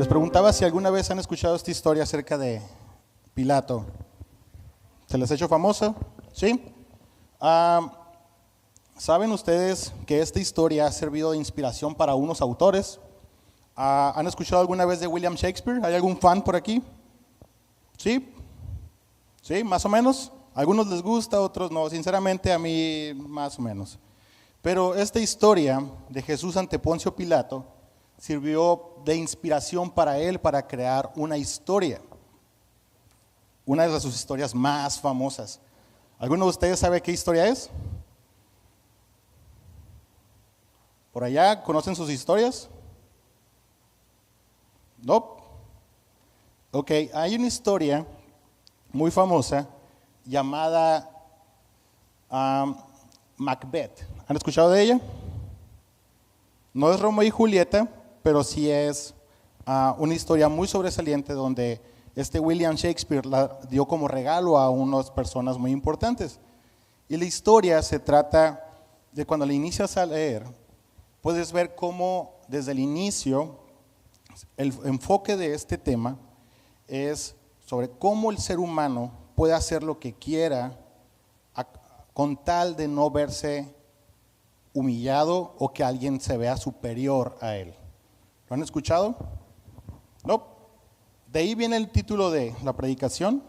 Les preguntaba si alguna vez han escuchado esta historia acerca de Pilato. ¿Se les ha hecho famosa? ¿Sí? ¿Saben ustedes que esta historia ha servido de inspiración para unos autores? ¿Han escuchado alguna vez de William Shakespeare? ¿Hay algún fan por aquí? ¿Sí? ¿Sí? ¿Más o menos? A algunos les gusta, a otros no. Sinceramente a mí más o menos. Pero esta historia de Jesús ante Poncio Pilato sirvió de inspiración para él para crear una historia. Una de sus historias más famosas. ¿Alguno de ustedes sabe qué historia es? ¿Por allá conocen sus historias? ¿No? Ok, hay una historia muy famosa llamada Macbeth. ¿Han escuchado de ella? No es Romeo y Julieta, pero sí es una historia muy sobresaliente donde William Shakespeare la dio como regalo a unas personas muy importantes. Y la historia se trata de cuando la inicias a leer, puedes ver cómo desde el inicio el enfoque de este tema es sobre cómo el ser humano puede hacer lo que quiera con tal de no verse humillado o que alguien se vea superior a él. ¿Lo han escuchado? No. De ahí viene el título de la predicación.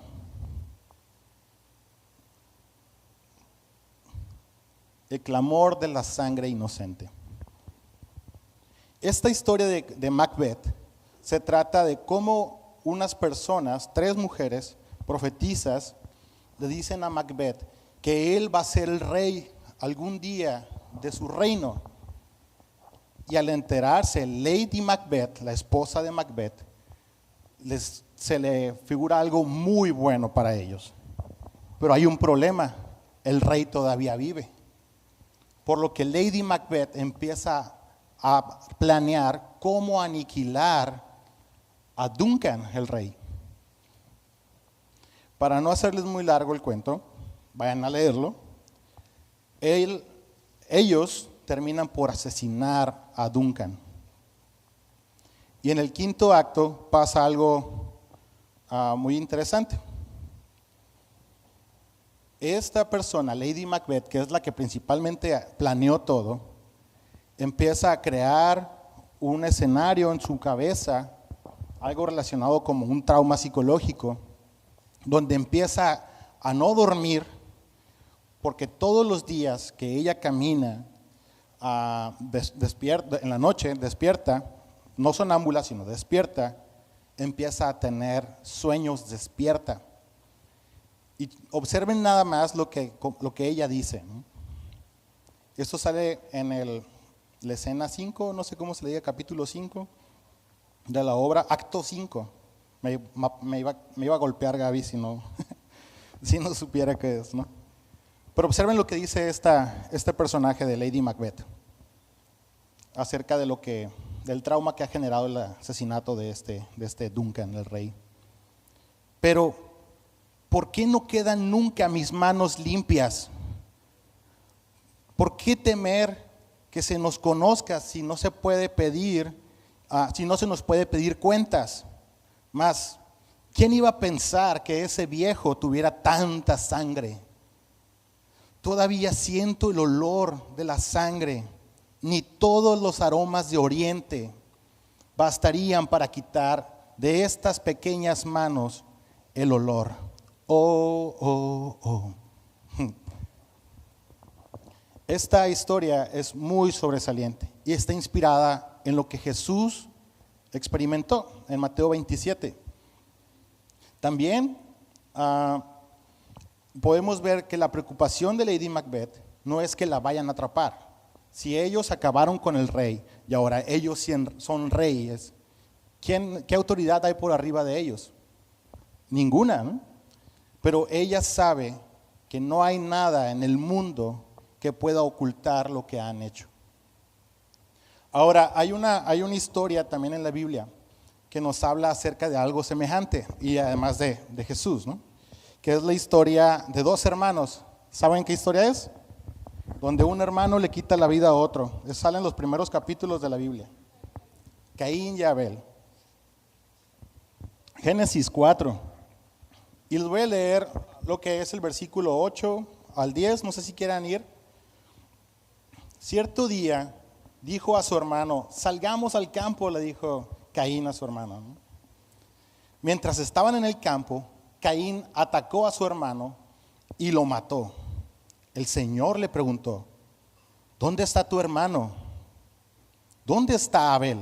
El clamor de la sangre inocente. Esta historia de Macbeth se trata de cómo unas personas, 3 mujeres profetizas, le dicen a Macbeth que él va a ser el rey algún día de su reino. Y al enterarse, Lady Macbeth, la esposa de Macbeth, se le figura algo muy bueno para ellos. Pero hay un problema, el rey todavía vive. Por lo que Lady Macbeth empieza a planear cómo aniquilar a Duncan, el rey. Para no hacerles muy largo el cuento, vayan a leerlo. Ellos terminan por asesinar a Duncan. Y en el 5º acto pasa algo muy interesante. Esta persona, Lady Macbeth, que es la que principalmente planeó todo, empieza a crear un escenario en su cabeza, algo relacionado como un trauma psicológico, donde empieza a no dormir, porque todos los días que ella camina despierta, en la noche, despierta, no sonámbula, sino despierta, empieza a tener sueños despierta. Y observen nada más lo que ella dice, ¿no? Esto sale en la escena 5, no sé cómo se le diga, capítulo 5 de la obra, acto 5. Me iba a golpear Gaby si no, si no supiera qué es, ¿no? Pero observen lo que dice este personaje de Lady Macbeth acerca de del trauma que ha generado el asesinato de este Duncan, el rey. Pero, ¿por qué no quedan nunca mis manos limpias? ¿Por qué temer que se nos conozca si no se puede pedir, si no se nos puede pedir cuentas? Más, ¿quién iba a pensar que ese viejo tuviera tanta sangre? Todavía siento el olor de la sangre. Ni todos los aromas de Oriente bastarían para quitar de estas pequeñas manos el olor. Oh, oh, oh. Esta historia es muy sobresaliente y está inspirada en lo que Jesús experimentó en Mateo 27. También podemos ver que la preocupación de Lady Macbeth no es que la vayan a atrapar. Si ellos acabaron con el rey y ahora ellos son reyes, ¿qué autoridad hay por arriba de ellos? Ninguna, ¿no? Pero ella sabe que no hay nada en el mundo que pueda ocultar lo que han hecho. Ahora, hay una historia también en la Biblia que nos habla acerca de algo semejante y además de Jesús, ¿no? Que es la historia de 2 hermanos. ¿Saben qué historia es? Donde un hermano le quita la vida a otro. Salen los primeros capítulos de la Biblia. Caín y Abel. Génesis 4. Y les voy a leer lo que es el versículo 8 al 10, no sé si quieran ir. Cierto día dijo a su hermano, salgamos al campo, le dijo Caín a su hermano, ¿no? Mientras estaban en el campo, Caín atacó a su hermano y lo mató. El Señor le preguntó, ¿dónde está tu hermano? ¿Dónde está Abel?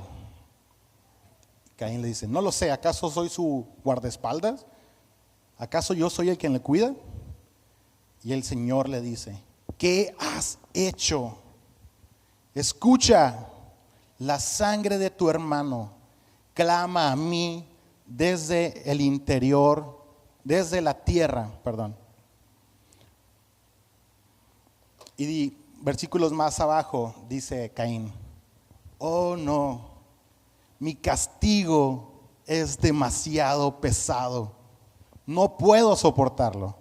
Caín le dice, no lo sé, ¿acaso soy su guardaespaldas? ¿Acaso yo soy el quien le cuida? Y el Señor le dice, ¿qué has hecho? Escucha, la sangre de tu hermano clama a mí desde el interior, desde la tierra, perdón. Y versículos más abajo dice Caín, oh no, mi castigo es demasiado pesado, no puedo soportarlo.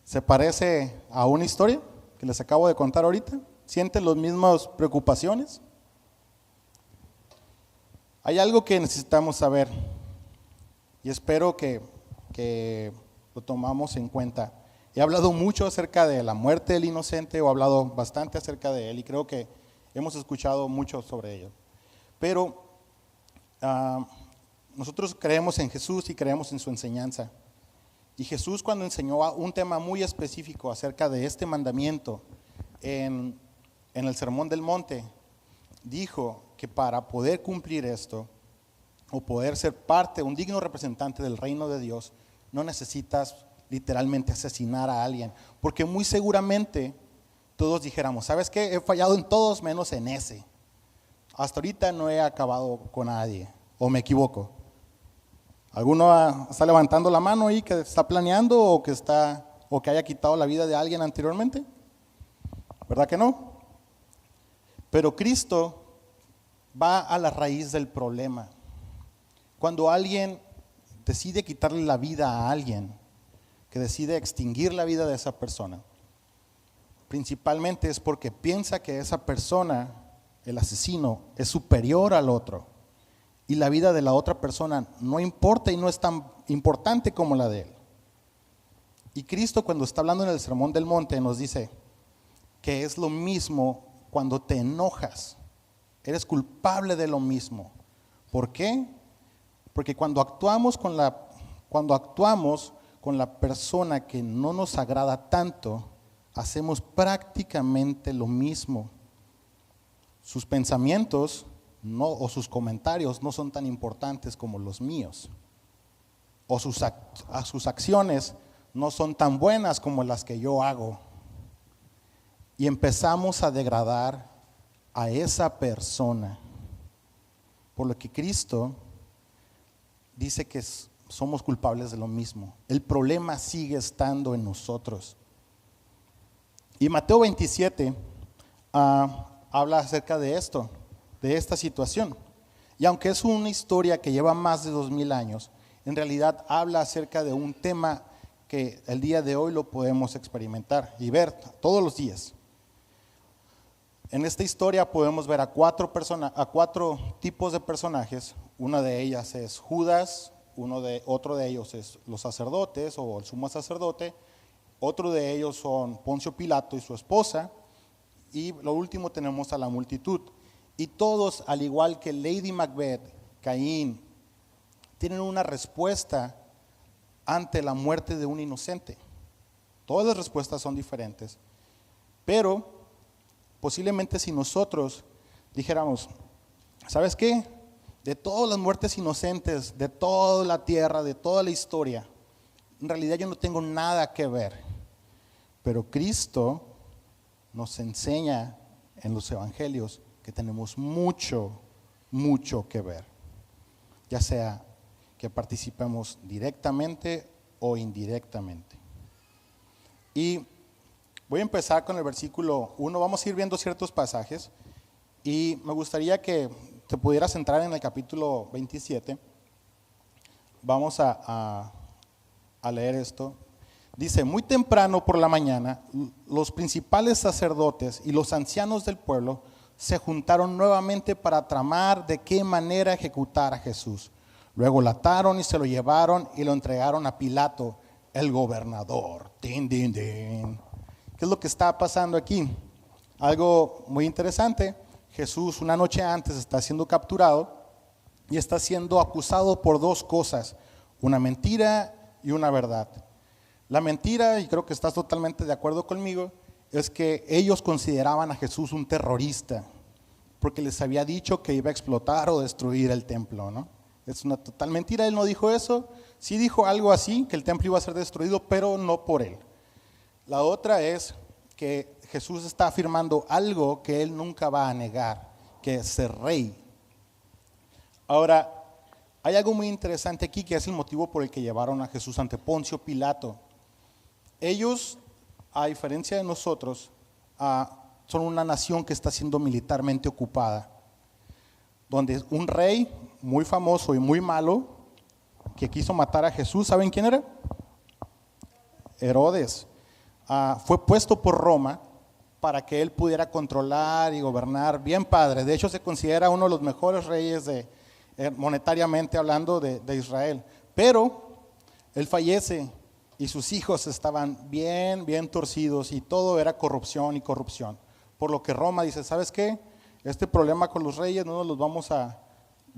¿Se parece a una historia que les acabo de contar ahorita? ¿Sienten las mismas preocupaciones? Hay algo que necesitamos saber y espero que lo tomamos en cuenta. He hablado mucho acerca de la muerte del inocente, o he hablado bastante acerca de él y creo que hemos escuchado mucho sobre ello. Pero nosotros creemos en Jesús y creemos en su enseñanza. Y Jesús, cuando enseñó un tema muy específico acerca de este mandamiento en el Sermón del Monte, dijo que para poder cumplir esto o poder ser parte, un digno representante del reino de Dios, no necesitas literalmente asesinar a alguien, porque muy seguramente todos dijéramos, ¿sabes qué? He fallado en todos menos en ese. Hasta ahorita no he acabado con nadie, o me equivoco. ¿Alguno está levantando la mano ahí que está planeando o que haya quitado la vida de alguien anteriormente? ¿Verdad que no? Pero Cristo va a la raíz del problema. Cuando alguien decide quitarle la vida a alguien, que decide extinguir la vida de esa persona, principalmente es porque piensa que esa persona, el asesino, es superior al otro. Y la vida de la otra persona no importa y no es tan importante como la de él. Y Cristo, cuando está hablando en el Sermón del Monte, nos dice que es lo mismo cuando te enojas. Eres culpable de lo mismo. ¿Por qué? Porque cuando actuamos con la persona que no nos agrada tanto, hacemos prácticamente lo mismo. Sus pensamientos o sus comentarios no son tan importantes como los míos. O sus acciones no son tan buenas como las que yo hago. Y empezamos a degradar a esa persona. Por lo que Cristo dice que somos culpables de lo mismo. El problema sigue estando en nosotros. Y Mateo 27 habla acerca de esto, de esta situación. Y aunque es una historia que lleva más de 2000 años, en realidad habla acerca de un tema que el día de hoy lo podemos experimentar y ver todos los días. En esta historia podemos ver a cuatro tipos de personajes. Una de ellas es Judas, otro de ellos es los sacerdotes o el sumo sacerdote, otro de ellos son Poncio Pilato y su esposa, y lo último tenemos a la multitud. Y todos, al igual que Lady Macbeth, Caín, tienen una respuesta ante la muerte de un inocente. Todas las respuestas son diferentes, pero posiblemente si nosotros dijéramos, ¿sabes qué? De todas las muertes inocentes, de toda la tierra, de toda la historia, en realidad yo no tengo nada que ver. Pero Cristo nos enseña en los evangelios que tenemos mucho, mucho que ver. Ya sea que participemos directamente o indirectamente. Y voy a empezar con el versículo 1. Vamos a ir viendo ciertos pasajes y me gustaría que te pudieras entrar en el capítulo 27. Vamos a leer esto. Dice, muy temprano por la mañana, los principales sacerdotes y los ancianos del pueblo se juntaron nuevamente para tramar de qué manera ejecutar a Jesús. Luego lo ataron y se lo llevaron y lo entregaron a Pilato, el gobernador. Din, din, din. ¿Qué es lo que está pasando aquí? Algo muy interesante. Jesús una noche antes está siendo capturado y está siendo acusado por dos cosas, una mentira y una verdad. La mentira, y creo que estás totalmente de acuerdo conmigo, es que ellos consideraban a Jesús un terrorista, porque les había dicho que iba a explotar o destruir el templo, ¿no? Es una total mentira, él no dijo eso, sí dijo algo así, que el templo iba a ser destruido, pero no por él. La otra es que Jesús está afirmando algo que él nunca va a negar, que es ser rey. Ahora, hay algo muy interesante aquí que es el motivo por el que llevaron a Jesús ante Poncio Pilato. Ellos, a diferencia de nosotros, son una nación que está siendo militarmente ocupada, donde un rey muy famoso y muy malo que quiso matar a Jesús, ¿saben quién era? Herodes. Fue puesto por Roma para que él pudiera controlar y gobernar bien padre. De hecho, se considera uno de los mejores reyes monetariamente hablando de Israel. Pero él fallece y sus hijos estaban bien torcidos y todo era corrupción y corrupción. Por lo que Roma dice, ¿sabes qué? Este problema con los reyes no nos los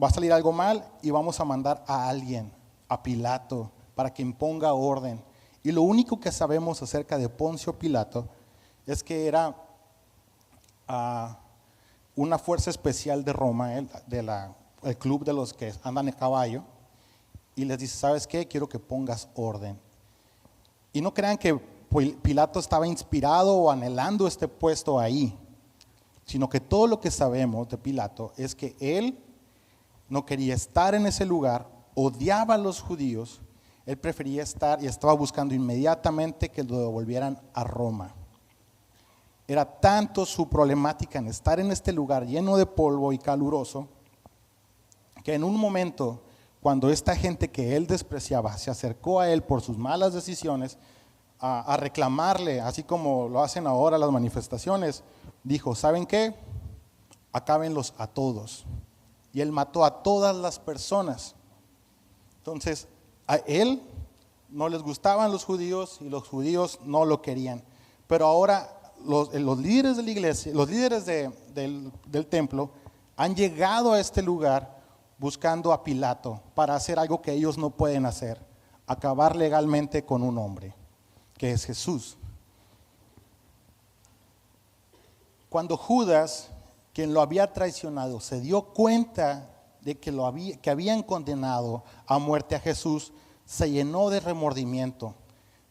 va a salir algo mal y vamos a mandar a alguien, a Pilato, para que imponga orden. Y lo único que sabemos acerca de Poncio Pilato es que era una fuerza especial de Roma, el club de los que andan a caballo, y les dice, ¿sabes qué? Quiero que pongas orden. Y no crean que Pilato estaba inspirado o anhelando este puesto ahí, sino que todo lo que sabemos de Pilato es que él no quería estar en ese lugar, odiaba a los judíos, él prefería estar y estaba buscando inmediatamente que lo devolvieran a Roma. Era tanto su problemática en estar en este lugar lleno de polvo y caluroso, que en un momento, cuando esta gente que él despreciaba se acercó a él por sus malas decisiones, a reclamarle, así como lo hacen ahora las manifestaciones, dijo, ¿saben qué? Acábenlos a todos. Y él mató a todas las personas. Entonces, a él no les gustaban los judíos y los judíos no lo querían. Pero ahora los líderes de la iglesia, los líderes del templo han llegado a este lugar buscando a Pilato para hacer algo que ellos no pueden hacer, acabar legalmente con un hombre, que es Jesús. Cuando Judas, quien lo había traicionado, se dio cuenta de que habían condenado a muerte a Jesús, se llenó de remordimiento,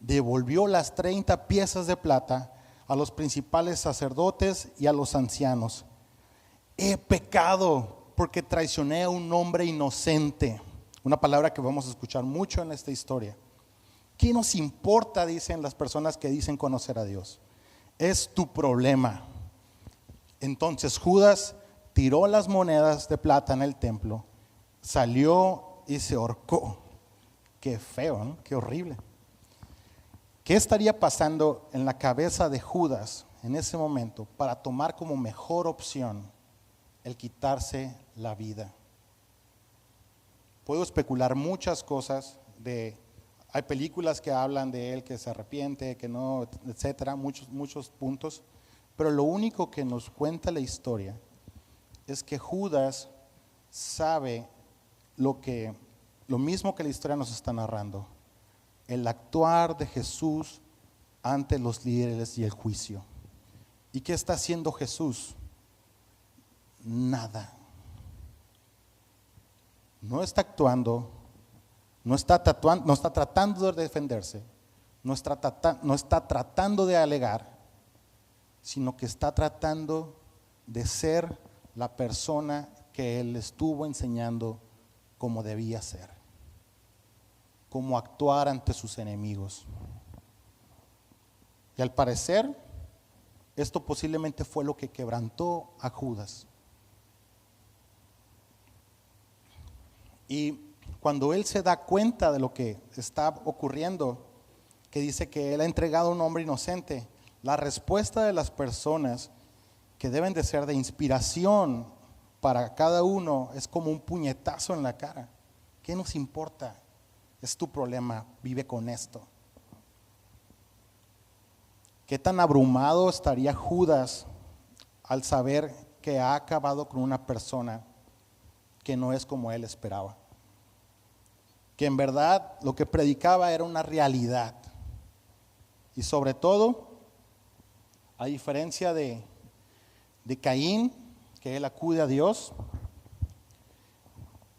devolvió las 30 piezas de plata a los principales sacerdotes y a los ancianos. He pecado porque traicioné a un hombre inocente. Una palabra que vamos a escuchar mucho en esta historia. ¿Qué nos importa? Dicen las personas que dicen conocer a Dios. Es tu problema. Entonces Judas tiró las monedas de plata en el templo, salió y se ahorcó. Qué feo, ¿no? Qué horrible. ¿Qué estaría pasando en la cabeza de Judas en ese momento para tomar como mejor opción el quitarse la vida? Puedo especular muchas cosas hay películas que hablan de él que se arrepiente, que no, etcétera, muchos puntos, pero lo único que nos cuenta la historia es que Judas sabe lo mismo que la historia nos está narrando, el actuar de Jesús ante los líderes y el juicio. ¿Y qué está haciendo Jesús? Nada. No está actuando, no está tratando de defenderse, no está tratando de alegar, sino que está tratando de ser la persona que él estuvo enseñando cómo debía ser, cómo actuar ante sus enemigos. Y al parecer, esto posiblemente fue lo que quebrantó a Judas. Y cuando él se da cuenta de lo que está ocurriendo, que dice que él ha entregado a un hombre inocente, la respuesta de las personas que deben de ser de inspiración para cada uno es como un puñetazo en la cara. ¿Qué nos importa? Es tu problema, vive con esto. ¿Qué tan abrumado estaría Judas al saber que ha acabado con una persona que no es como él esperaba? Que en verdad lo que predicaba era una realidad. Y sobre todo, a diferencia de Caín, que él acude a Dios,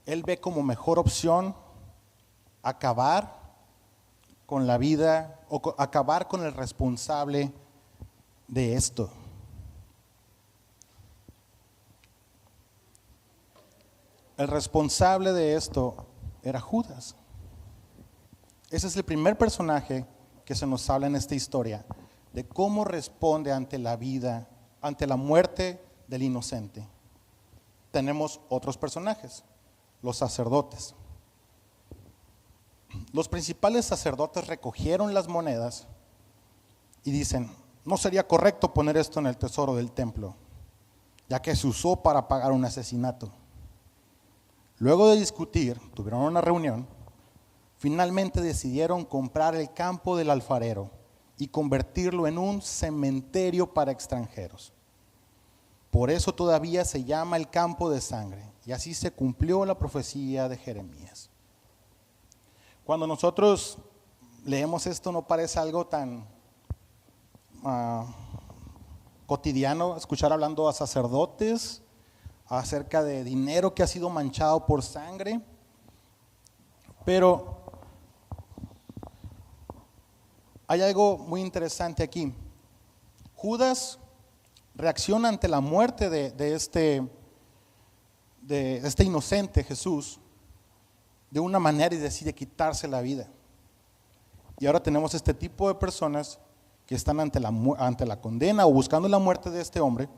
él ve como mejor opción acabar con la vida o acabar con el responsable de esto. El responsable de esto era Judas. Ese es el primer personaje que se nos habla en esta historia, de cómo responde ante la vida, ante la muerte del inocente. Tenemos otros personajes, los sacerdotes. Los principales sacerdotes recogieron las monedas y dicen, no sería correcto poner esto en el tesoro del templo, ya que se usó para pagar un asesinato. Luego de discutir, tuvieron una reunión, finalmente decidieron comprar el campo del alfarero y convertirlo en un cementerio para extranjeros. Por eso todavía se llama el campo de sangre, y así se cumplió la profecía de Jeremías. Cuando nosotros leemos esto, no parece algo tan cotidiano escuchar hablando a sacerdotes acerca de dinero que ha sido manchado por sangre, pero hay algo muy interesante aquí. Judas reacciona ante la muerte de este inocente Jesús de una manera y decide quitarse la vida. Y ahora tenemos este tipo de personas que están ante la condena o buscando la muerte de este hombre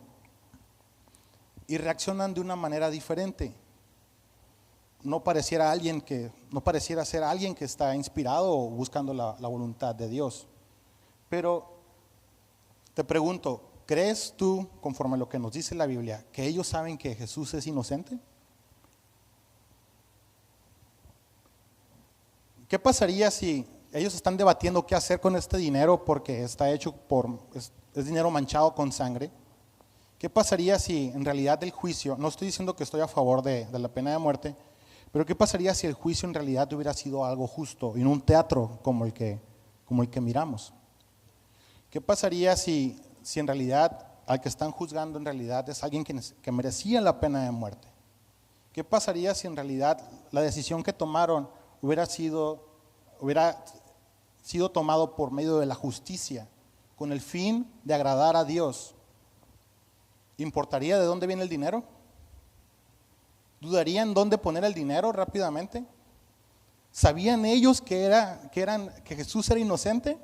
y reaccionan de una manera diferente. No pareciera ser alguien que está inspirado o buscando la voluntad de Dios. Pero te pregunto, ¿crees tú, conforme a lo que nos dice la Biblia, que ellos saben que Jesús es inocente? ¿Qué pasaría si ellos están debatiendo qué hacer con este dinero porque está hecho es dinero manchado con sangre? ¿Qué pasaría si en realidad el juicio, no estoy diciendo que estoy a favor de la pena de muerte, pero qué pasaría si el juicio en realidad hubiera sido algo justo y no un teatro como el que miramos? ¿Qué pasaría si en realidad al que están juzgando en realidad es alguien que merecía la pena de muerte? ¿Qué pasaría si en realidad la decisión que tomaron hubiera sido tomado por medio de la justicia, con el fin de agradar a Dios? ¿Importaría de dónde viene el dinero? ¿Dudarían dónde poner el dinero rápidamente? ¿Sabían ellos que Jesús era inocente?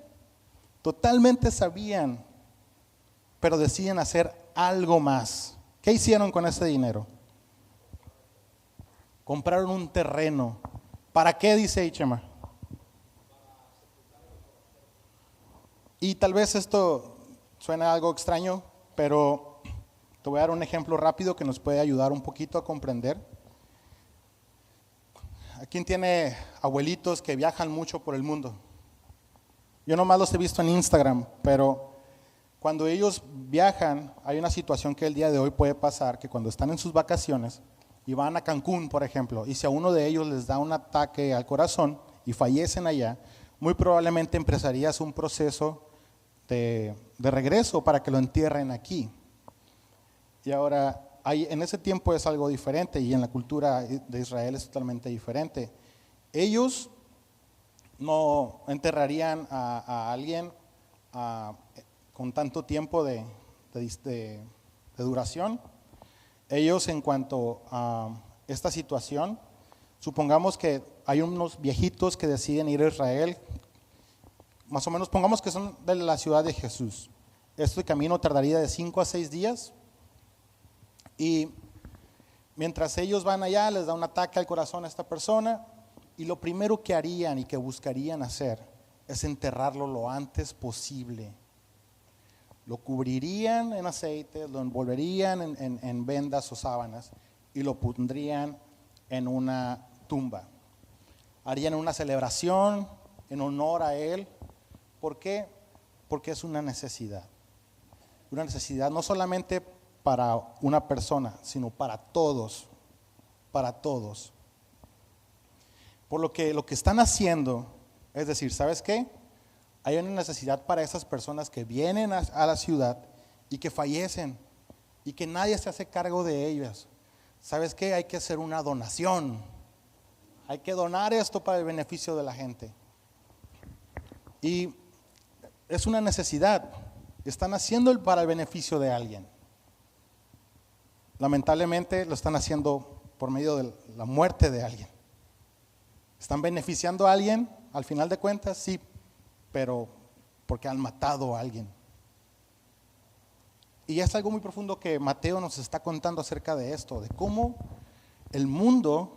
Totalmente sabían, pero deciden hacer algo más. ¿Qué hicieron con ese dinero? Compraron un terreno. ¿Para qué, dice Ichema? Y tal vez esto suena algo extraño, pero te voy a dar un ejemplo rápido que nos puede ayudar un poquito a comprender. ¿Quién tiene abuelitos que viajan mucho por el mundo? Yo nomás los he visto en Instagram, pero cuando ellos viajan, hay una situación que el día de hoy puede pasar, que cuando están en sus vacaciones y van a Cancún, por ejemplo, y si a uno de ellos les da un ataque al corazón y fallecen allá, muy probablemente empezarías un proceso de regreso para que lo entierren aquí. Y ahora, en ese tiempo es algo diferente y en la cultura de Israel es totalmente diferente. Ellos no enterrarían a alguien con tanto tiempo de duración. Ellos, en cuanto a esta situación, supongamos que hay unos viejitos que deciden ir a Israel, más o menos pongamos que son de la ciudad de Jesús. Este camino tardaría de 5 a 6 días y mientras ellos van allá les da un ataque al corazón a esta persona y lo primero que harían y que buscarían hacer es enterrarlo lo antes posible. Lo cubrirían en aceite, lo envolverían en vendas o sábanas y lo pondrían en una tumba. harían una celebración en honor a él. ¿Por qué? Porque es una necesidad. Una necesidad no solamente para una persona, sino para todos. Para todos. Por lo que están haciendo es decir, ¿sabes qué? Hay una necesidad para esas personas que vienen a la ciudad y que fallecen y que nadie se hace cargo de ellas. ¿Sabes qué? Hay que hacer una donación. Hay que donar esto para el beneficio de la gente. Y es una necesidad. Están haciendo para el beneficio de alguien. Lamentablemente lo están haciendo por medio de la muerte de alguien. ¿Están beneficiando a alguien? Al final de cuentas, sí, pero porque han matado a alguien. Y es algo muy profundo que Mateo nos está contando acerca de esto, de cómo el mundo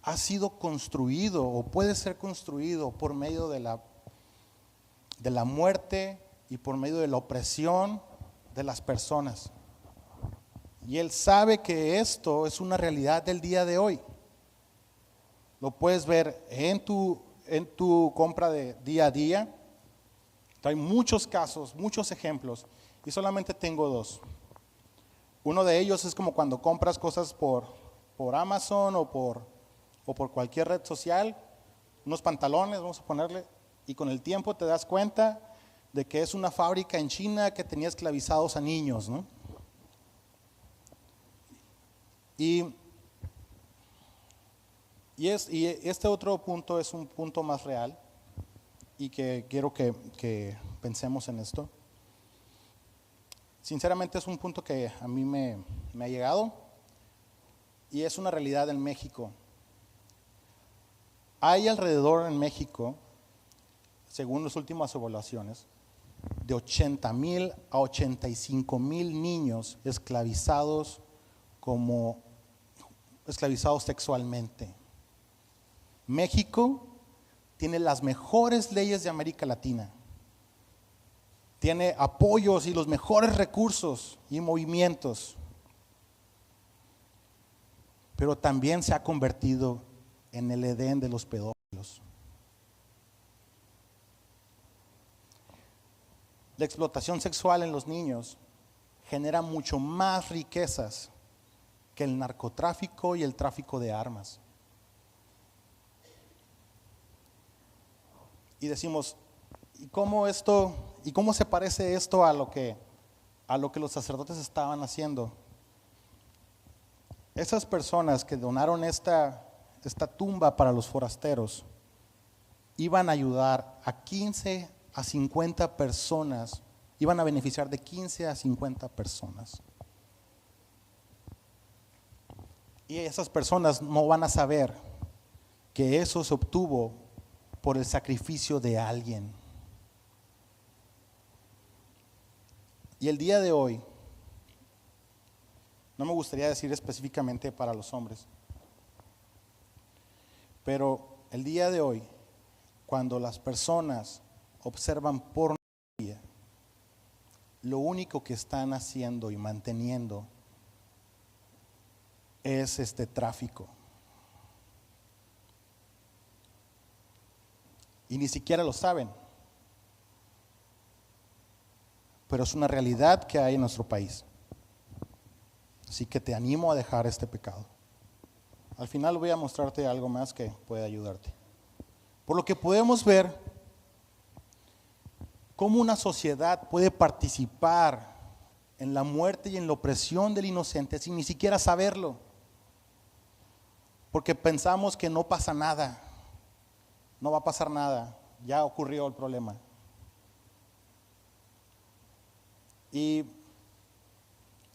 ha sido construido o puede ser construido por medio de la muerte y por medio de la opresión de las personas. Y él sabe que esto es una realidad del día de hoy. Lo puedes ver en tu compra de día a día. Hay muchos casos, muchos ejemplos, y solamente tengo dos. Uno de ellos es como cuando compras cosas por Amazon o por cualquier red social, unos pantalones, vamos a ponerle, y con el tiempo te das cuenta de que es una fábrica en China que tenía esclavizados a niños, ¿no? Y este otro punto es un punto más real y que quiero que pensemos en esto. Sinceramente es un punto que a mí me ha llegado y es una realidad en México. Hay alrededor en México, según las últimas evaluaciones, de 80,000 a 85,000 niños esclavizados sexualmente. México tiene las mejores leyes de América Latina. Tiene apoyos y los mejores recursos y movimientos. Pero también se ha convertido en el Edén de los pedófilos. La explotación sexual en los niños genera mucho más riquezas que el narcotráfico y el tráfico de armas. Y decimos, ¿y cómo se parece esto a lo que los sacerdotes estaban haciendo? Esas personas que donaron esta tumba para los forasteros iban a ayudar a 15 a 50 personas, iban a beneficiar de 15 a 50 personas. Y esas personas no van a saber que eso se obtuvo por el sacrificio de alguien. Y el día de hoy, no me gustaría decir específicamente para los hombres, pero el día de hoy, cuando las personas observan pornografía, lo único que están haciendo y manteniendo es este tráfico. Y ni siquiera lo saben. Pero es una realidad que hay en nuestro país. Así que te animo a dejar este pecado. Al final voy a mostrarte algo más que puede ayudarte. Por lo que podemos ver cómo una sociedad puede participar en la muerte y en la opresión del inocente sin ni siquiera saberlo. Porque pensamos que no pasa nada. No va a pasar nada, ya ocurrió el problema. Y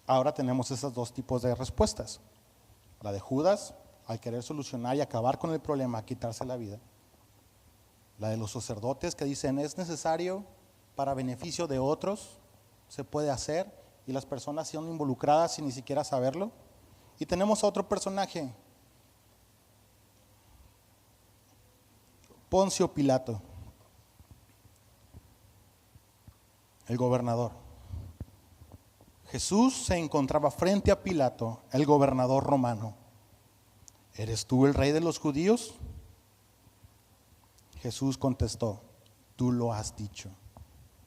ahora tenemos esos dos tipos de respuestas. La de Judas, al querer solucionar y acabar con el problema, quitarse la vida. La de los sacerdotes que dicen es necesario para beneficio de otros, se puede hacer, y las personas son involucradas sin ni siquiera saberlo. Y tenemos a otro personaje, Poncio Pilato, el gobernador. Jesús se encontraba frente a Pilato, el gobernador romano. ¿Eres tú el rey de los judíos? Jesús contestó, tú lo has dicho.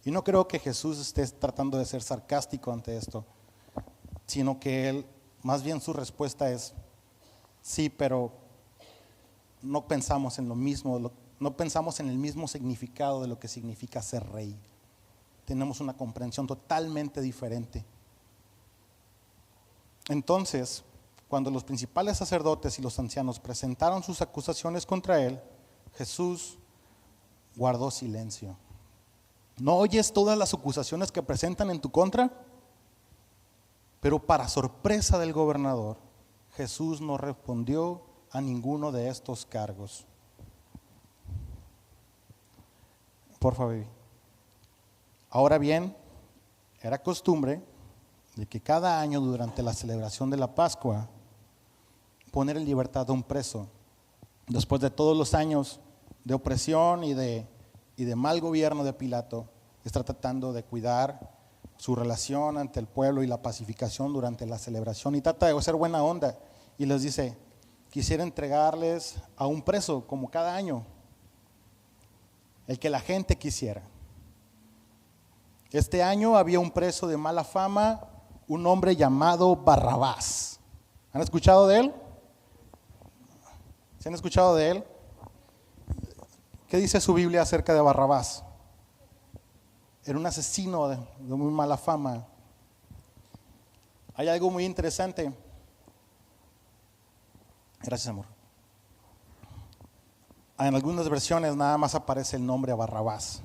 Y no creo que Jesús esté tratando de ser sarcástico ante esto, sino que él, más bien su respuesta es, sí, pero no pensamos en lo mismo, no pensamos en el mismo significado de lo que significa ser rey. Tenemos una comprensión totalmente diferente. Entonces, cuando los principales sacerdotes y los ancianos presentaron sus acusaciones contra él, Jesús guardó silencio. ¿No oyes todas las acusaciones que presentan en tu contra? Pero para sorpresa del gobernador, Jesús no respondió a ninguno de estos cargos. Por favor. Ahora bien, era costumbre de que cada año durante la celebración de la Pascua, poner en libertad a un preso, después de todos los años de opresión y de mal gobierno de Pilato, está tratando de cuidar su relación ante el pueblo y la pacificación durante la celebración y trata de hacer buena onda y les dice, quisiera entregarles a un preso como cada año, el que la gente quisiera. Este año había un preso de mala fama, un hombre llamado Barrabás. ¿Han escuchado de él? ¿Se han escuchado de él? ¿Qué dice su Biblia acerca de Barrabás? Era un asesino de muy mala fama. Hay algo muy interesante. Gracias, amor. En algunas versiones nada más aparece el nombre Barrabás,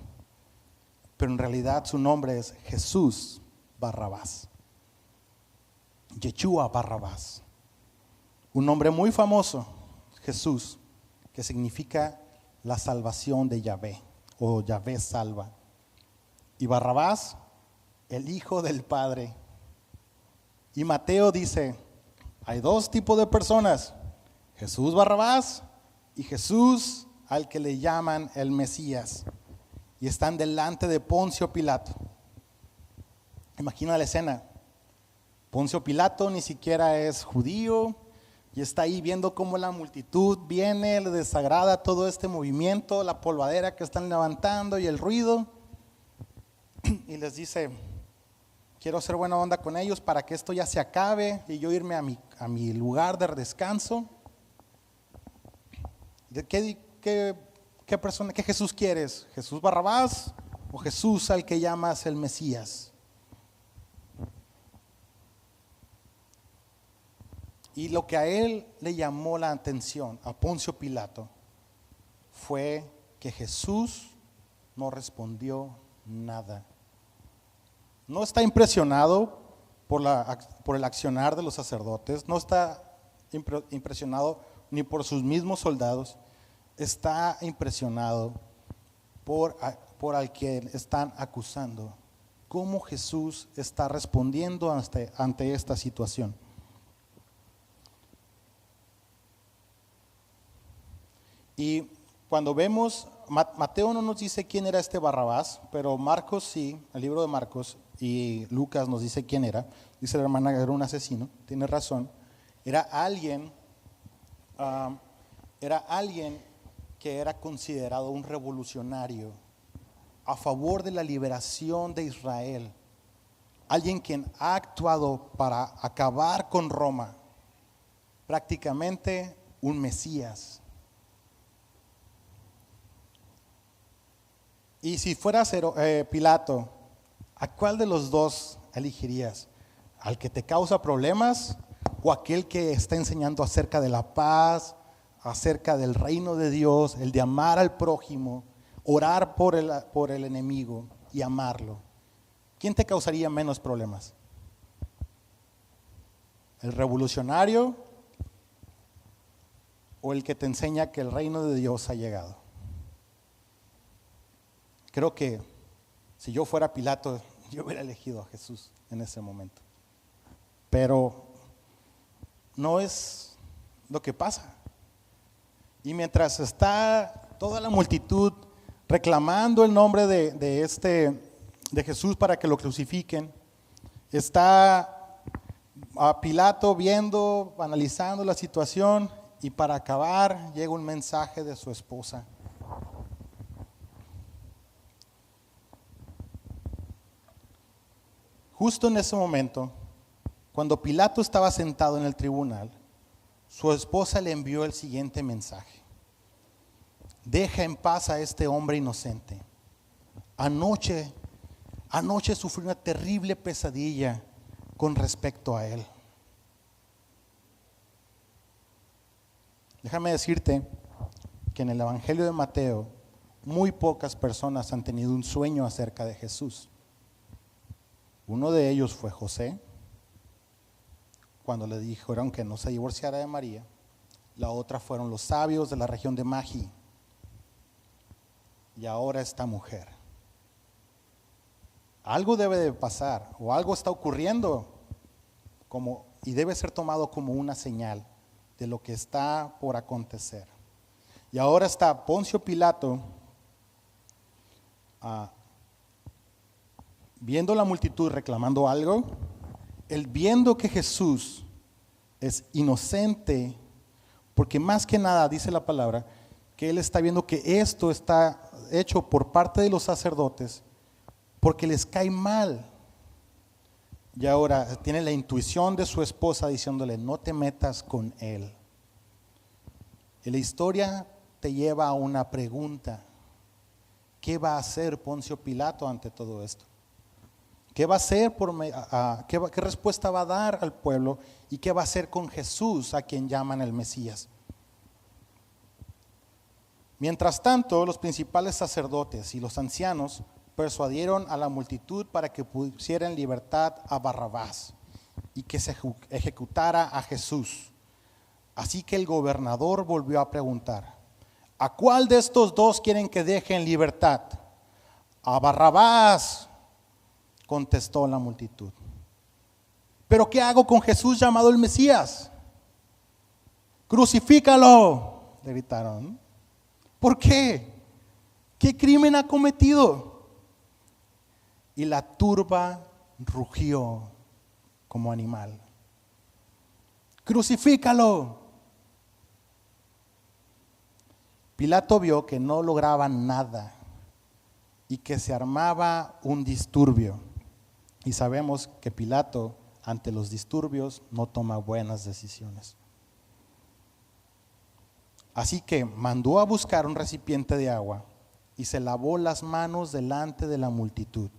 pero en realidad su nombre es Jesús Barrabás. Yeshua Barrabás. Un nombre muy famoso, Jesús, que significa la salvación de Yahvé, o Yahvé salva. Y Barrabás, el hijo del Padre. Y Mateo dice, hay dos tipos de personas, Jesús Barrabás y Jesús al que le llaman el Mesías. Y están delante de Poncio Pilato. Imagina la escena. Poncio Pilato ni siquiera es judío y está ahí viendo cómo la multitud viene, le desagrada todo este movimiento, la polvadera que están levantando y el ruido. Y les dice, quiero hacer buena onda con ellos para que esto ya se acabe y yo irme a mi lugar de descanso. ¿Qué persona, qué Jesús quieres? ¿Jesús Barrabás o Jesús al que llamas el Mesías? Y lo que a él le llamó la atención, a Poncio Pilato, fue que Jesús no respondió nada. No está impresionado por el accionar de los sacerdotes, no está impresionado ni por sus mismos soldados, está impresionado por al que están acusando. ¿Cómo Jesús está respondiendo ante esta situación? Y cuando vemos, Mateo no nos dice quién era este Barrabás, pero Marcos sí, el libro de Marcos y Lucas nos dice quién era. Dice la hermana que era un asesino, tiene razón. Era alguien que era considerado un revolucionario a favor de la liberación de Israel. Alguien quien ha actuado para acabar con Roma, prácticamente un Mesías. Y si fueras Pilato, ¿a cuál de los dos elegirías? ¿Al que te causa problemas o aquel que está enseñando acerca de la paz, acerca del reino de Dios, el de amar al prójimo, orar por el enemigo y amarlo? ¿Quién te causaría menos problemas? ¿El revolucionario o el que te enseña que el reino de Dios ha llegado? Creo que si yo fuera Pilato, yo hubiera elegido a Jesús en ese momento. Pero no es lo que pasa. Y mientras está toda la multitud reclamando el nombre de Jesús para que lo crucifiquen, está a Pilato viendo, analizando la situación, y para acabar llega un mensaje de su esposa. Justo en ese momento, cuando Pilato estaba sentado en el tribunal, su esposa le envió el siguiente mensaje: deja en paz a este hombre inocente. Anoche sufrí una terrible pesadilla con respecto a él. Déjame decirte que en el Evangelio de Mateo muy pocas personas han tenido un sueño acerca de Jesús. Uno de ellos fue José, cuando le dijeron que no se divorciara de María. La otra fueron los sabios de la región de Magi. Y ahora esta mujer. Algo debe de pasar o algo está ocurriendo y debe ser tomado como una señal de lo que está por acontecer. Y ahora está Poncio Pilato viendo la multitud reclamando algo. Él viendo que Jesús es inocente, porque más que nada dice la palabra que él está viendo que esto está hecho por parte de los sacerdotes porque les cae mal. Y ahora tiene la intuición de su esposa diciéndole: no te metas con él. Y la historia te lleva a una pregunta: ¿qué va a hacer Poncio Pilato ante todo esto? ¿Qué va a hacer? ¿Qué respuesta va a dar al pueblo? ¿Y qué va a hacer con Jesús, a quien llaman el Mesías? Mientras tanto, los principales sacerdotes y los ancianos persuadieron a la multitud para que pusiera en libertad a Barrabás y que se ejecutara a Jesús. Así que el gobernador volvió a preguntar: ¿a cuál de estos dos quieren que deje en libertad? A Barrabás, contestó la multitud. ¿Pero qué hago con Jesús llamado el Mesías? Crucifícalo, le gritaron. ¿Por qué? ¿Qué crimen ha cometido? Y la turba rugió como animal. Crucifícalo. Pilato vio que no lograban nada y que se armaba un disturbio. Y sabemos que Pilato, ante los disturbios, no toma buenas decisiones. Así que mandó a buscar un recipiente de agua y se lavó las manos delante de la multitud.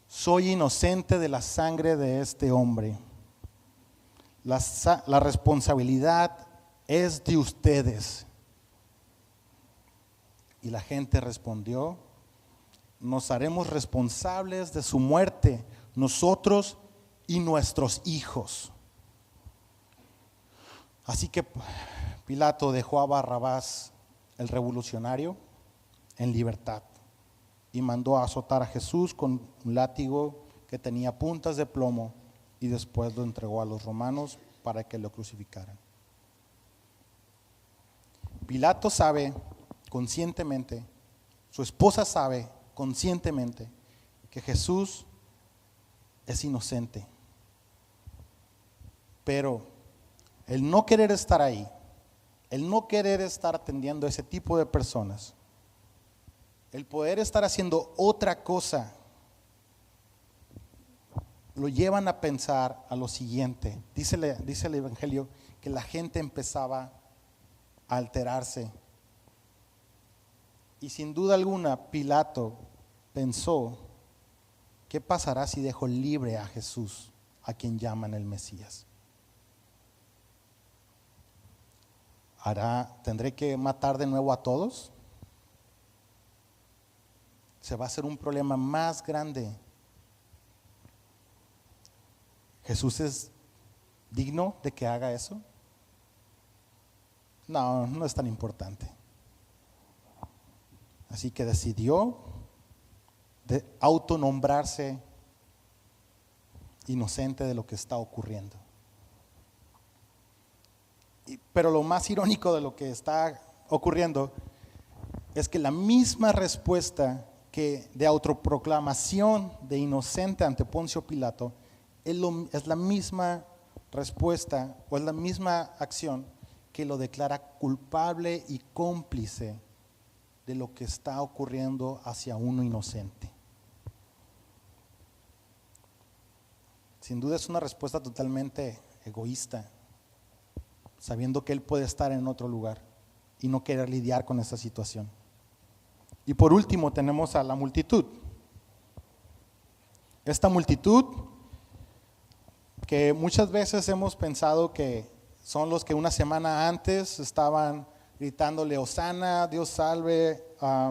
Soy inocente de la sangre de este hombre. La responsabilidad es de ustedes. Y la gente respondió: nos haremos responsables de su muerte, nosotros y nuestros hijos. Así que Pilato dejó a Barrabás, el revolucionario, en libertad y mandó a azotar a Jesús con un látigo que tenía puntas de plomo y después lo entregó a los romanos para que lo crucificaran. Pilato sabe conscientemente, su esposa sabe conscientemente que Jesús es inocente, pero el no querer estar ahí, el no querer estar atendiendo a ese tipo de personas, el poder estar haciendo otra cosa, lo llevan a pensar a lo siguiente. Dice el Evangelio que la gente empezaba a alterarse. Y sin duda alguna, Pilato pensó: ¿qué pasará si dejo libre a Jesús, a quien llaman el Mesías? ¿Tendré que matar de nuevo a todos? Se va a hacer un problema más grande. ¿Jesús es digno de que haga eso? No, no es tan importante. Así que decidió de autonombrarse inocente de lo que está ocurriendo. Pero lo más irónico de lo que está ocurriendo es que la misma respuesta que de autoproclamación de inocente ante Poncio Pilato es la misma respuesta o es la misma acción que lo declara culpable y cómplice de lo que está ocurriendo hacia uno inocente. sin duda es una respuesta totalmente egoísta, sabiendo que él puede estar en otro lugar y no querer lidiar con esa situación. Y por último tenemos a la multitud. Esta multitud que muchas veces hemos pensado que son los que una semana antes estaban gritándole Hosana, Dios salve,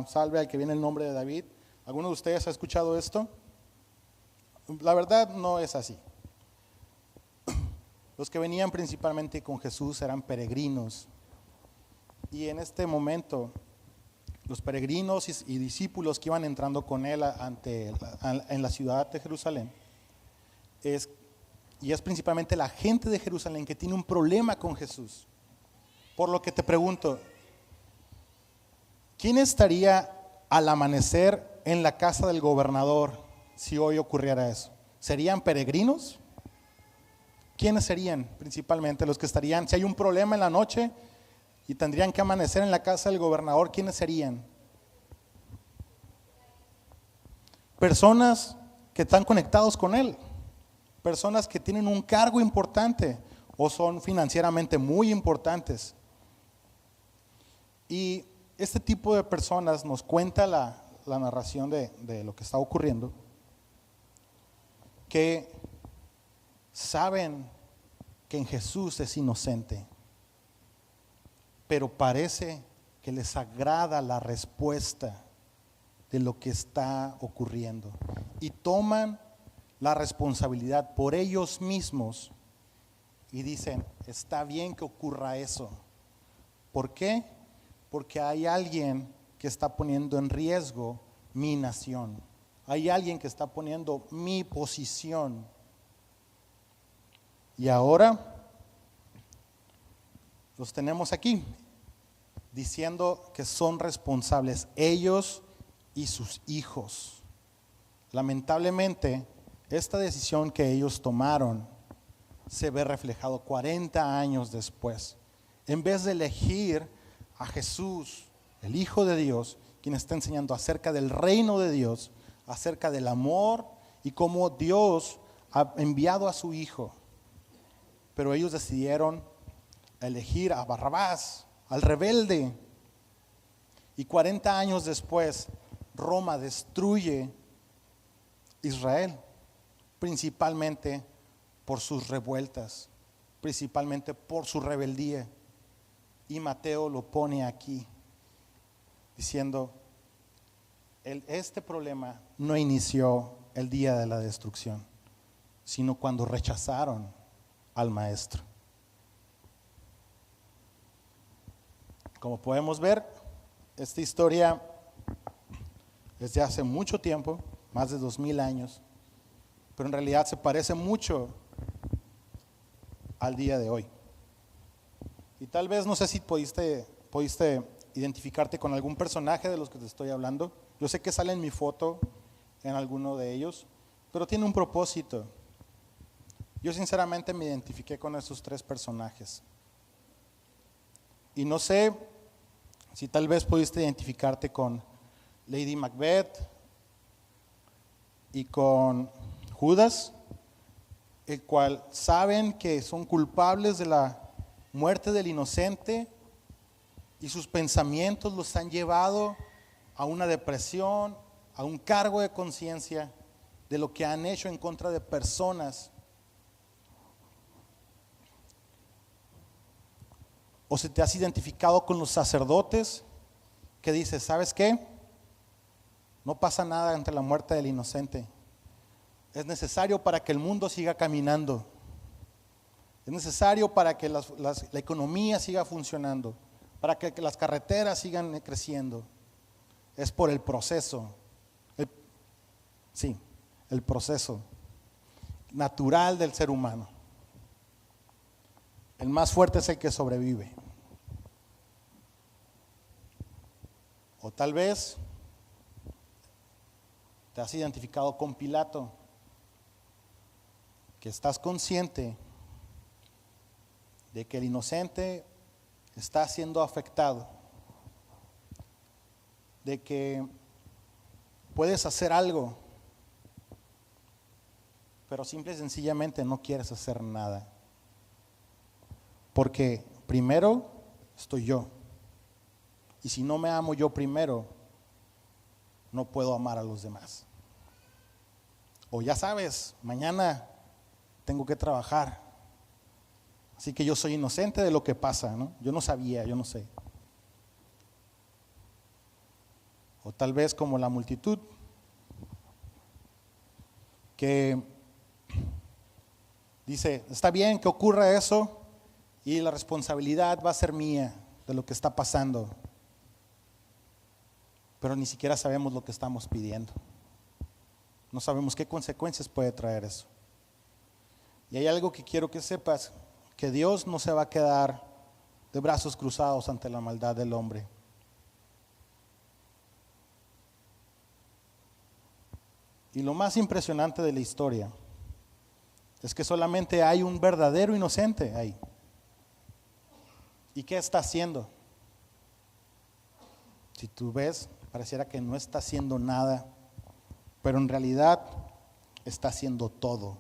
salve al que viene en el nombre de David. ¿Alguno de ustedes ha escuchado esto? La verdad no es así. Los que venían principalmente con Jesús eran peregrinos. Y en este momento, los peregrinos y discípulos que iban entrando con él en la ciudad de Jerusalén, es principalmente la gente de Jerusalén que tiene un problema con Jesús. Por lo que te pregunto, ¿quién estaría al amanecer en la casa del gobernador si hoy ocurriera eso? ¿Serían peregrinos? ¿Quiénes serían principalmente los que estarían? Si hay un problema en la noche y tendrían que amanecer en la casa del gobernador, ¿quiénes serían? Personas que están conectados con él, personas que tienen un cargo importante o son financieramente muy importantes. Y este tipo de personas nos cuenta la narración de lo que está ocurriendo, que saben que en Jesús es inocente, pero parece que les agrada la respuesta de lo que está ocurriendo y toman la responsabilidad por ellos mismos y dicen, está bien que ocurra eso. ¿Por qué? Porque hay alguien que está poniendo en riesgo mi nación. Hay alguien que está poniendo mi posición. Y ahora los tenemos aquí diciendo que son responsables ellos y sus hijos. Lamentablemente, esta decisión que ellos tomaron se ve reflejado 40 años después. En vez de elegir a Jesús, el Hijo de Dios, quien está enseñando acerca del reino de Dios, acerca del amor y cómo Dios ha enviado a su Hijo. Pero ellos decidieron elegir a Barrabás, al rebelde. Y 40 años después, Roma destruye Israel, principalmente por sus revueltas, principalmente por su rebeldía. Y Mateo lo pone aquí, diciendo, este problema no inició el día de la destrucción, sino cuando rechazaron al maestro. Como podemos ver, esta historia es de hace mucho tiempo, más de 2000 años, pero en realidad se parece mucho al día de hoy. Y tal vez, no sé si pudiste identificarte con algún personaje de los que te estoy hablando. Yo sé que sale en mi foto en alguno de ellos, pero tiene un propósito. Yo sinceramente me identifiqué con esos tres personajes. Y no sé si tal vez pudiste identificarte con Lady Macbeth y con Judas, el cual saben que son culpables de la muerte del inocente y sus pensamientos los han llevado a una depresión, a un cargo de conciencia de lo que han hecho en contra de personas. O si te has identificado con los sacerdotes que dices, ¿sabes qué? No pasa nada ante la muerte del inocente. Es necesario para que el mundo siga caminando. Es necesario para que la economía siga funcionando, para que las carreteras sigan creciendo. Es por el proceso. El proceso natural del ser humano. El más fuerte es el que sobrevive. O tal vez te has identificado con Pilato, que estás consciente de que el inocente está siendo afectado, de que puedes hacer algo, pero simple y sencillamente no quieres hacer nada. Porque primero estoy yo. Y si no me amo yo primero, no puedo amar a los demás. O ya sabes, mañana tengo que trabajar. Así que yo soy inocente de lo que pasa, ¿no? Yo no sabía, yo no sé. O tal vez como la multitud que dice, está bien que ocurra eso y la responsabilidad va a ser mía de lo que está pasando. Pero ni siquiera sabemos lo que estamos pidiendo. No sabemos qué consecuencias puede traer eso. Y hay algo que quiero que sepas, que Dios no se va a quedar de brazos cruzados ante la maldad del hombre. Y lo más impresionante de la historia es que solamente hay un verdadero inocente ahí. ¿Y qué está haciendo? Si tú ves, pareciera que no está haciendo nada, pero en realidad está haciendo todo.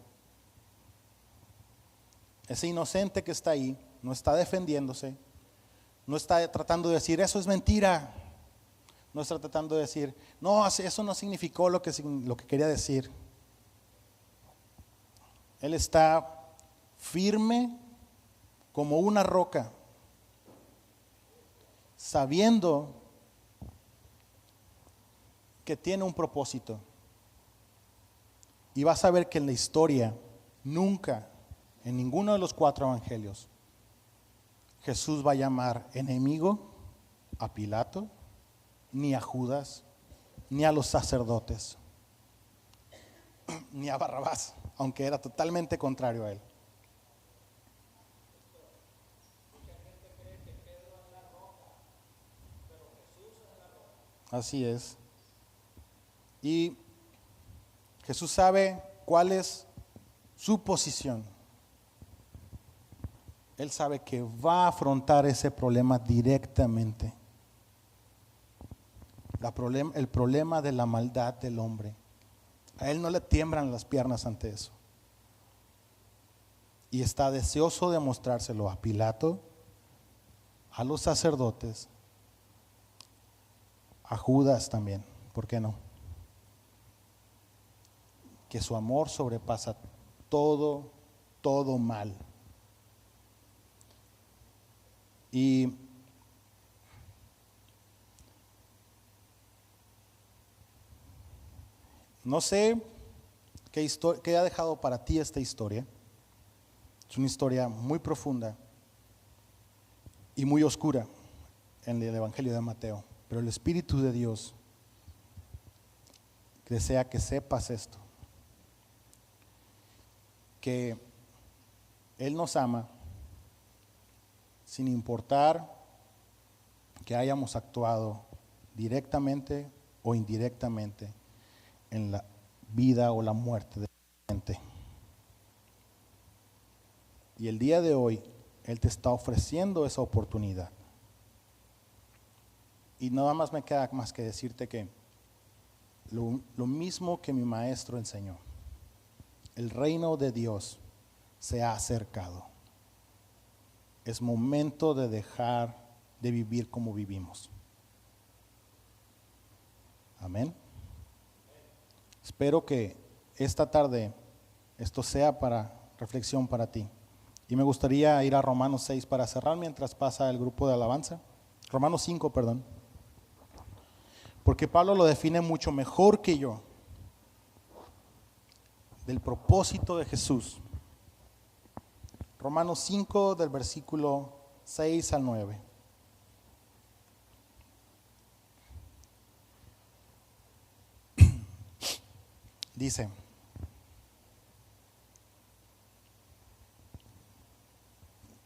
Ese inocente que está ahí no está defendiéndose, no está tratando de decir, eso es mentira. No está tratando de decir, no, eso no significó lo que quería decir. Él está firme como una roca, sabiendo que tiene un propósito. Y vas a ver que en la historia, nunca, en ninguno de los 4 evangelios, Jesús va a llamar enemigo a Pilato, ni a Judas, ni a los sacerdotes, ni a Barrabás, aunque era totalmente contrario a él. Así es. Y Jesús sabe cuál es su posición. Él sabe que va a afrontar ese problema directamente. El problema de la maldad del hombre. A él no le tiemblan las piernas ante eso. Y está deseoso de mostrárselo a Pilato, a los sacerdotes, a Judas también, ¿por qué no? Que su amor sobrepasa todo mal. Y no sé qué ha dejado para ti esta historia. Es una historia muy profunda y muy oscura en el Evangelio de Mateo. Pero el Espíritu de Dios desea que sepas esto. Que Él nos ama sin importar que hayamos actuado directamente o indirectamente en la vida o la muerte de la gente. Y el día de hoy, Él te está ofreciendo esa oportunidad. Y nada más me queda más que decirte que lo mismo que mi maestro enseñó, el reino de Dios se ha acercado. Es momento de dejar de vivir como vivimos. Amén. Espero que esta tarde esto sea para reflexión para ti. Y me gustaría ir a Romanos 6 para cerrar mientras pasa el grupo de alabanza. Romanos 5, perdón. Porque Pablo lo define mucho mejor que yo. Del propósito de Jesús. Romanos 5 del versículo 6 al 9. Dice: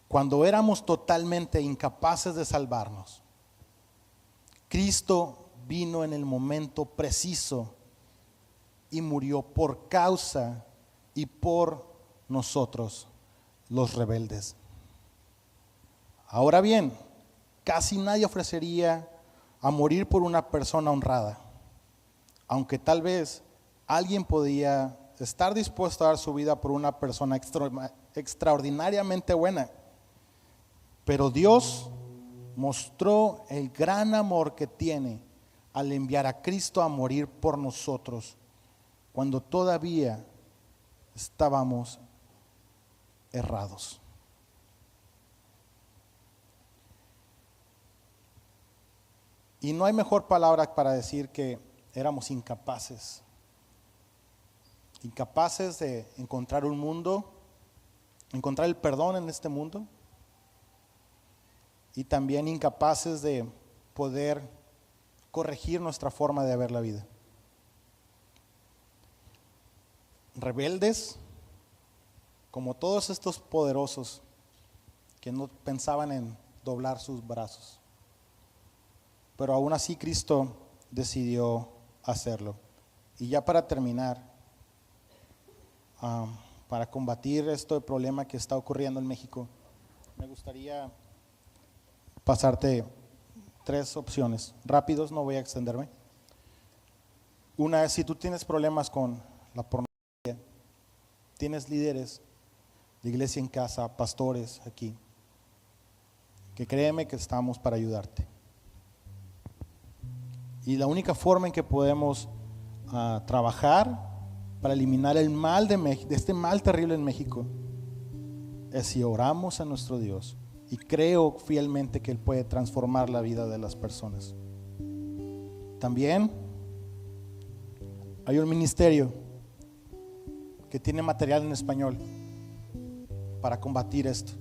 cuando éramos totalmente incapaces de salvarnos, Cristo vino en el momento preciso y murió por causa y por nosotros, los rebeldes. Ahora bien, casi nadie ofrecería a morir por una persona honrada, aunque tal vez alguien podía estar dispuesto a dar su vida por una persona extraordinariamente buena. Pero Dios mostró el gran amor que tiene al enviar a Cristo a morir por nosotros cuando todavía estábamos errados. Y no hay mejor palabra para decir que éramos incapaces de encontrar un mundo, encontrar el perdón en este mundo, y también incapaces de poder corregir nuestra forma de ver la vida. Rebeldes, como todos estos poderosos que no pensaban en doblar sus brazos. Pero aún así Cristo decidió hacerlo. Y ya para terminar, para combatir este problema que está ocurriendo en México, me gustaría pasarte 3 opciones. Rápidos, no voy a extenderme. Una es, si tú tienes problemas con la pornografía, tienes líderes de iglesia en casa, pastores aquí, que créeme que estamos para ayudarte. Y la única forma en que podemos trabajar para eliminar el mal de este mal terrible en México es si oramos a nuestro Dios, y creo fielmente que Él puede transformar la vida de las personas. También hay un ministerio que tiene material en español para combatir esto.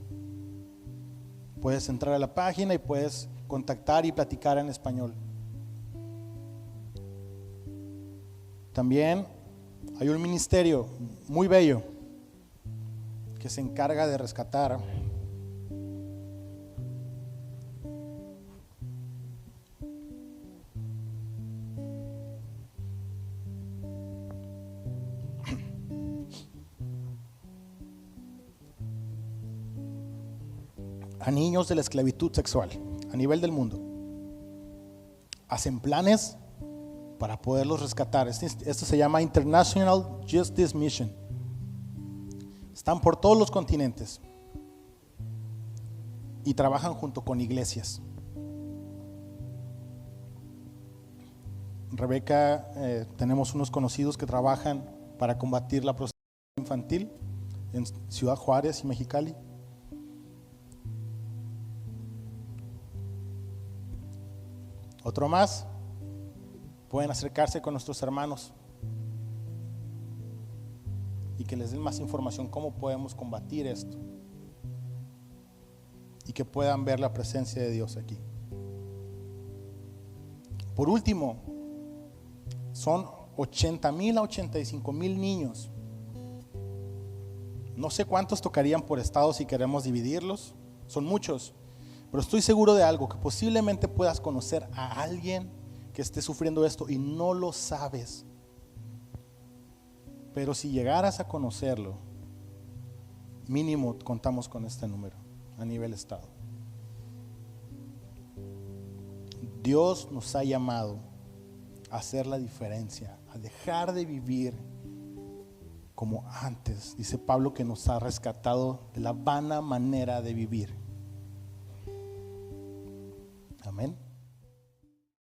Puedes entrar a la página y puedes contactar y platicar en español. También hay un ministerio muy bello que se encarga de rescatar a niños de la esclavitud sexual a nivel del mundo. Hacen planes para poderlos rescatar. Esto se llama International Justice Mission. Están por todos los continentes y trabajan junto con iglesias. Rebeca, tenemos unos conocidos que trabajan para combatir la prostitución infantil en Ciudad Juárez y Mexicali. Otro más, pueden acercarse con nuestros hermanos y que les den más información cómo podemos combatir esto y que puedan ver la presencia de Dios aquí. Por último, son 80,000 a 85,000 niños. No sé cuántos tocarían por estado si queremos dividirlos, son muchos, pero estoy seguro de algo, que posiblemente puedas conocer a alguien que esté sufriendo esto y no lo sabes. Pero si llegaras a conocerlo, mínimo contamos con este número a nivel estado. Dios nos ha llamado a hacer la diferencia, a dejar de vivir como antes. Dice Pablo que nos ha rescatado de la vana manera de vivir. Amén.